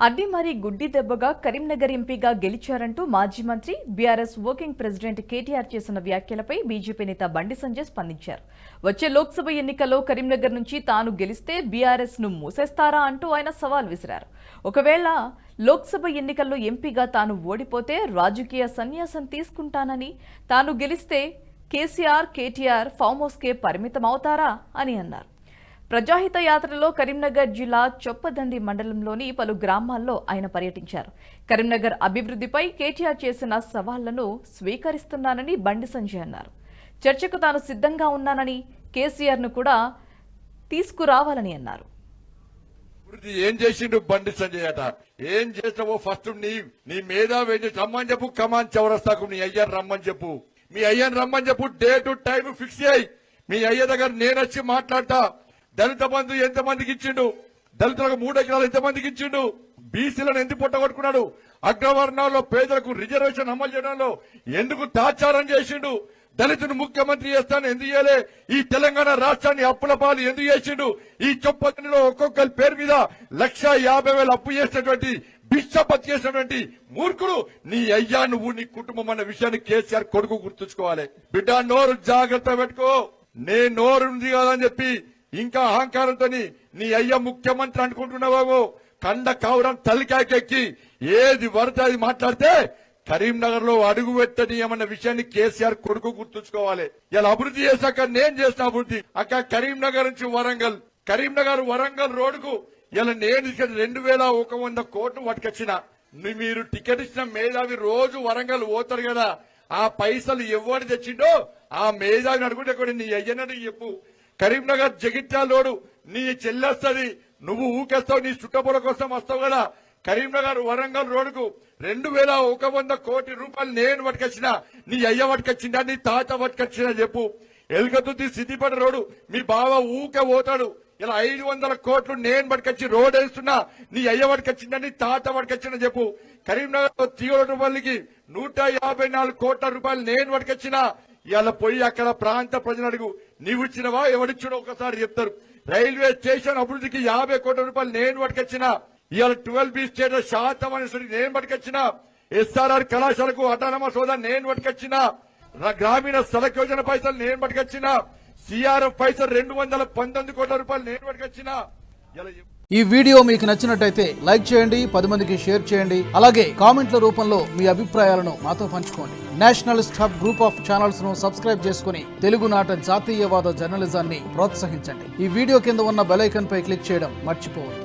అడ్డిమారి గుడ్డి దెబ్బగా కరీంనగర్ ఎంపీగా గెలిచారంటూ మాజీ మంత్రి బీఆర్ఎస్ వర్కింగ్ ప్రెసిడెంట్ కేటీఆర్ చేసిన వ్యాఖ్యలపై బీజేపీ నేత బండి సంజయ్ స్పందించారు. వచ్చే లోక్సభ ఎన్నికల్లో కరీంనగర్ నుంచి తాను గెలిస్తే బీఆర్ఎస్ ను మూసేస్తారా అంటూ ఆయన సవాల్ విసిరారు. ఒకవేళ లోక్సభ ఎన్నికల్లో ఎంపీగా తాను ఓడిపోతే రాజకీయ సన్యాసం తీసుకుంటానని, తాను గెలిస్తే కేసీఆర్, కేటీఆర్ ఫామ్ హౌస్కే పరిమితమవుతారా అని అన్నారు. ప్రజాహిత యాత్రలో కరీంనగర్ జిల్లా చొప్పదండి మండలంలోని పలు గ్రామాల్లో ఆయన పర్యటించారు. కరీంనగర్ అభివృద్ధిపై కేటీఆర్ చేసిన సవాళ్లను స్వీకరిస్తున్నానని బండి సంజయ్ అన్నారు. చర్చకు తాను సిద్ధంగా ఉన్నానని, కేసీఆర్ ను కూడా తీసుకురావాలని అన్నారు. ఏం చేసిండు బండి సంజయ్ అట? ఏం చేస్తావో ఫస్ట్ నీ మేధావి రమ్మని చెప్పు. కమాన్ చౌరస్తాకు నీ అయ్యని రమ్మని చెప్పు. మీ అయ్యని రమ్మని చెప్పు. డేటు టైం ఫిక్స్ చేయి. మీ అయ్య దగ్గర నేను వచ్చి మాట్లాడతా. దళిత బంధు ఎంతమందికి ఇచ్చిండు? దళితులకు 3 ఎకరాలు ఎంతమందికి ఇచ్చిండు? బీసీలను ఎందుకు పొట్టగొట్టుకున్నాడు? అగ్రవర్ణాల్లో పేదలకు రిజర్వేషన్ అమలు చేయడంలో ఎందుకు తాచారం చేసిండు? దళితుని ముఖ్యమంత్రి చేస్తాను ఎందుకు చేయలే? ఈ తెలంగాణ రాష్ట్రాన్ని అప్పుల పాలు ఎందుకు చేసిండు? ఈ చొప్పదిలో ఒక్కొక్కరి పేరు మీద 1,50,000 అప్పు చేసినటువంటి బిచ్చపతి చేసినటువంటి మూర్ఖుడు నీ అయ్యా, నువ్వు నీ కుటుంబం అన్న విషయాన్ని కేసీఆర్ కొడుకు గుర్తుంచుకోవాలి. బిడ్డ, నోరు జాగ్రత్త పెట్టుకో. నే నోరు ఉంది కాదని చెప్పి ఇంకా అహంకారంతో నీ అయ్య ముఖ్యమంత్రి అనుకుంటున్నావు. కండ కావురం తల్లికాయకెక్కి ఏది వరద అది మాట్లాడితే కరీంనగర్ లో అడుగు పెట్టనీయమన్న విషయాన్ని కేసీఆర్ కొడుకు గుర్తుంచుకోవాలి. ఇలా అభివృద్ధి చేశాక నేను చేసిన అభివృద్ధి అక్క కరీంనగర్ నుంచి వరంగల్, కరీంనగర్ వరంగల్ రోడ్డుకు ఇలా నేను 2,100 కోట్లు పట్టుకొచ్చిన. మీరు టికెట్ ఇచ్చిన మేధావి రోజు వరంగల్ పోతారు కదా, ఆ పైసలు ఎవరు తెచ్చిండో ఆ మేధావిని అడుగుంటే కూడా నీ అయ్యనని చెప్పు. కరీంనగర్ జగిత్యాల రోడ్డు నీ చెల్లెస్తుంది, నువ్వు ఊకేస్తావు, నీ చుట్టపుల కోసం వస్తావు కదా. కరీంనగర్ వరంగల్ రోడ్డుకు 2,100 కోట్ల రూపాయలు నేను పట్టుకొచ్చిన. నీ అయ్య పట్టుకొచ్చిందా, నీ తాత పట్టుకొచ్చినా చెప్పు. ఎలుకతుర్తి సిద్దిపేట రోడ్డు మీ బావ ఊకే పోతాడు. ఇలా 500 కోట్లు నేను పట్టుకొచ్చి రోడ్ వేస్తున్నా. నీ అయ్య పట్టుకొచ్చిందా, నీ తాత పట్టుకొచ్చినా చెప్పు. కరీంనగర్ తీగొట్టుపల్లికి 154 కోట్ల రూపాయలు నేను పట్టుకొచ్చిన. ఇలా పోయి అక్కడ ప్రాంత ప్రజలు అడుగు, నీవు ఇచ్చినవా ఎవరిచ్చినో ఒకసారి చెప్తారు. రైల్వే స్టేషన్ అభివృద్ధికి 50 కోట్ల రూపాయలు నేను పట్టుకొచ్చిన. ఇవాళ 12B స్టేట్ శాతం అనేసరికి నేను పట్టుకొచ్చిన. SRR కళాశాలకు అటానమస్ హోదా నేను పట్టుకొచ్చిన. గ్రామీణ సడక్ యోజన పైసలు నేను పట్టుకొచ్చిన. CRF పైసలు 219 కోట్ల రూపాయలు నేను పట్టుకొచ్చిన. ఈ వీడియో మీకు నచ్చినట్టయితే లైక్ చేయండి, 10 మందికి షేర్ చేయండి. అలాగే కామెంట్ల రూపంలో మీ అభిప్రాయాలను మాతో పంచుకోండి. Nationalist hub group of channels ను సబ్స్క్రైబ్ చేసుకుని తెలుగునాట జాతీయవాద జర్నలిజాన్ని ప్రోత్సహించండి. ఈ వీడియో కింద ఉన్న బెల్ ఐకాన్ పై క్లిక్ చేయడం మర్చిపోవద్దు.